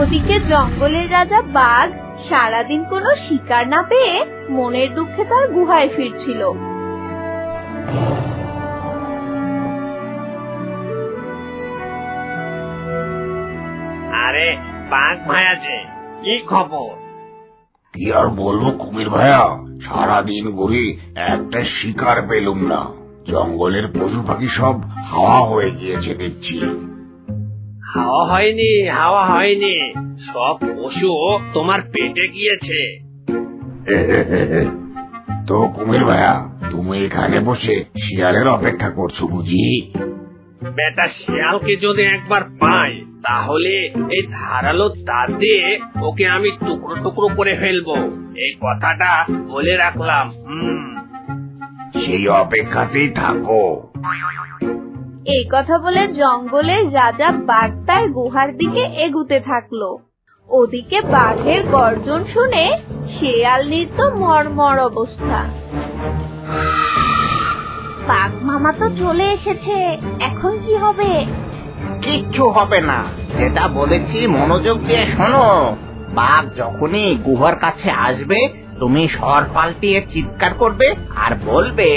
ওদিকে জঙ্গলের রাজা বাঘ সারাদিন কোনো শিকার না পেয়ে মনের দুঃখে তার গুহায় ফিরছিল। আরে বাঘ ভাইয়া যে, কি খবর? কি আর বলবো কুমির ভাইয়া, সারাদিন ঘুরে একটা শিকার পেলুম না। জঙ্গলের পশু পাখি সব হাওয়া হয়ে গিয়েছে দেখছি। হাওয়া হয়নি, সব পশু তোমার পেটে গিয়েছে। তো কুমির ভাইয়া, তুমি এখানে বসে শিয়ালের অপেক্ষা করছো বুঝি? বেটা শিয়ালকে যদি একবার পাই তাহলে এই ধারালো দাঁত দিয়ে ওকে আমি টুকরো টুকরো করে ফেলবো, এই কথাটা বলে রাখলাম। সেই অপেক্ষাতেই থাকো। এই কথা বলে জঙ্গলের রাজা বাঘ তার গুহার দিকে এগুতে থাকলো। ওদিকে বাঘের গর্জন শুনে শিয়ালনির তো মরমর অবস্থা। বাঘ মামা তো চলে এসেছে, এখন কি হবে? কিচ্ছু হবে না, যেটা বলেছি মনোযোগ দিয়ে শোনো। বাঘ যখনই গুহার কাছে আসবে তুমি স্বর পাল্টিয়ে চিৎকার করবে আর বলবে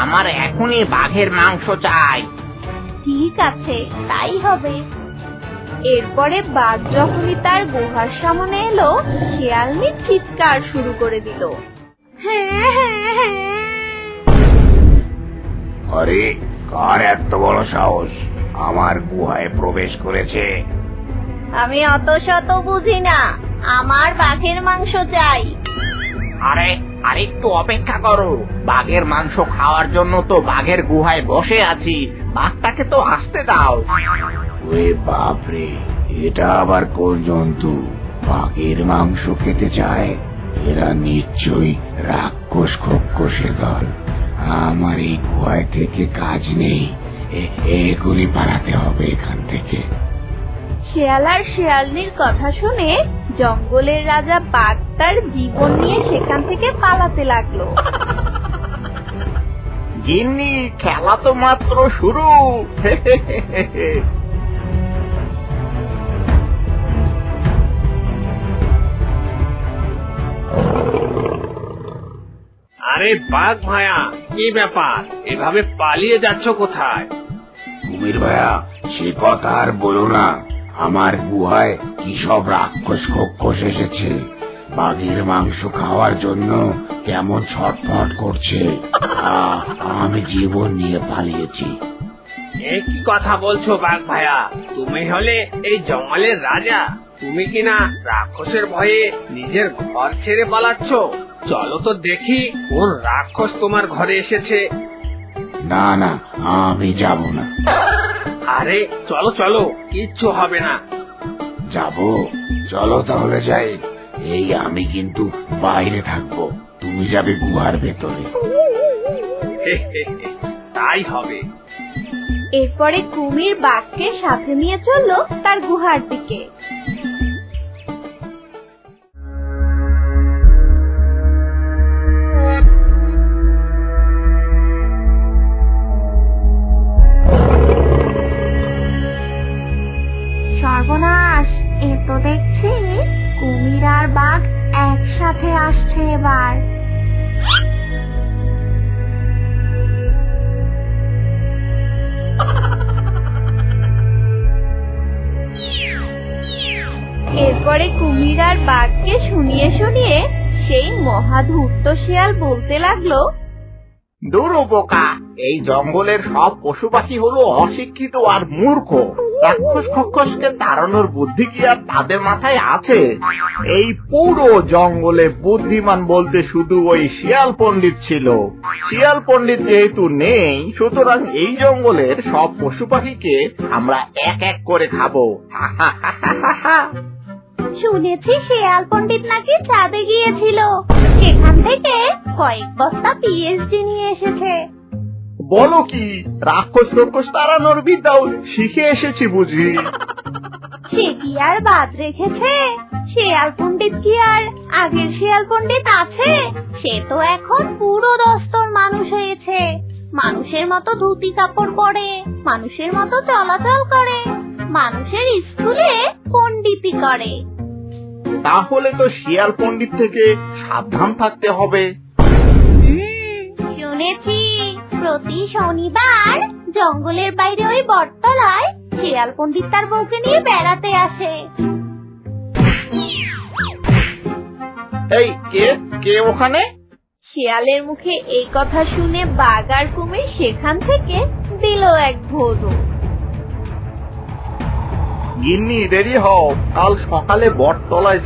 আমার এখনই বাঘের মাংস চাই। ঠিক আছে, তাই হবে। এরপরে বাঘ যখনই তার গুহার সামনে এলো, শিয়ালনি চিৎকার শুরু করে দিল। আরে কার এত বড় সাহস আমার গুহায় প্রবেশ করেছে? আমি অত শত বুঝি না, আমার বাঘের মাংস চাই। আরে আরেকটু অপেক্ষা করো, বাঘের মাংস খাওয়ার জন্য তো বাঘের গুহায় বসে আছি, বাঘটাকে তো আসতে দাও। ওরে বাপরে, এটা আবার কোন জন্তু বাঘের মাংস খেতে চায়? এরা নিশ্চয়ই রাক্ষস খোকসের দল। আমার এই গুহায় থেকে কাজ নেই, এগুলি পালাতে হবে এখান থেকে। শিয়াল আর শিয়ালনির কথা শুনে জঙ্গলের রাজা বাঘ তার জীবন নিয়ে সেখান থেকে পালাতে লাগলো। গিন্নি, খেলা তো মাত্র শুরু। আরে বাঘ ভাইয়া, কি ব্যাপার, এভাবে পালিয়ে যাচ্ছ কোথায়? কুমির ভাইয়া, সে কথা আর বলো না। আমার গুহায় কি সব রাক্ষস খোকস এসেছে, বাঘের মাংস খাওয়ার জন্য কেমন ছটফট করছে। আমি জীবন নিয়ে পালিয়েছি। এ কি কথা বলছো বাঘ ভাইয়া? তুমি হলে এই জঙ্গলের রাজা, তুমি কিনা রাক্ষসের ভয়ে নিজের ঘর ছেড়ে পালাচ্ছ? চলো তো দেখি কোন রাক্ষস তোমার ঘরে এসেছে। না না, আমি যাব না। আরে চলো চলো, কিচ্ছু হবে না। যাব, চলো তাহলে যাই। এই আমি কিন্তু বাইরে থাকবো, তুমি যাবে গুহার ভেতরে। তাই হবে। এরপরে কুমির বাঘকে সাথে নিয়ে চললো তার গুহার দিকে। সর্বনাশ, এ তো দেখছি কুমির আর বাঘ একসাথে আসছে এবার। এরপরে কুমির আর বাঘকে শুনিয়ে শুনিয়ে সেই মহাধূর্ত শিয়াল বলতে লাগলো, দূর বোকা, এই জঙ্গলের সব পশু পাখি হলো অশিক্ষিত আর মূর্খ। রাক্ষস খক্ষসকে তাড়ানোর বুদ্ধি কি আর তাদের মাথায় আছে? এই পুরো জঙ্গলে বুদ্ধিমান বলতে শুধু ওই শিয়াল পণ্ডিত ছিল। শিয়াল পণ্ডিত যেহেতু নেই, সুতরাং এই জঙ্গলের সব পশু পাখিকে আমরা এক এক করে খাবো। শুনেছি শিয়াল পণ্ডিত নাকি চাঁদে গিয়েছিল, সেখান থেকে কয়েক বস্তা পিএইচডি নিয়ে এসেছে। বলো কি, রাক্ষস রক্ষস তাড়ানোর বিদ্যাও শিখে এসেছি বুঝি? সে কি আর বাদ রেখেছে? শিয়াল পণ্ডিত কি আর আগের শিয়াল পণ্ডিত আছে? সে তো এখন পুরো দস্তর মানুষ হয়েছে, মানুষের মতো ধুতি কাপড় পরে, মানুষের মতো চলাচল করে, মানুষের স্কুলে পণ্ডিতি করে। তাহলে তো শিয়াল পণ্ডিত থেকে সাবধান থাকতে হবে। শুনেছি প্রতি শনিবার জঙ্গলের বাইরে ওই বটতলায় শিয়াল পণ্ডিত তার বউকে নিয়ে বেড়াতে আসে। এই কে কে ওখানে? শিয়ালের মুখে এই কথা শুনে বাঘ আর কুমির সেখান থেকে দিল এক ভোরু। গিন্নি দেরি হও, কাল সকালে বটতলায়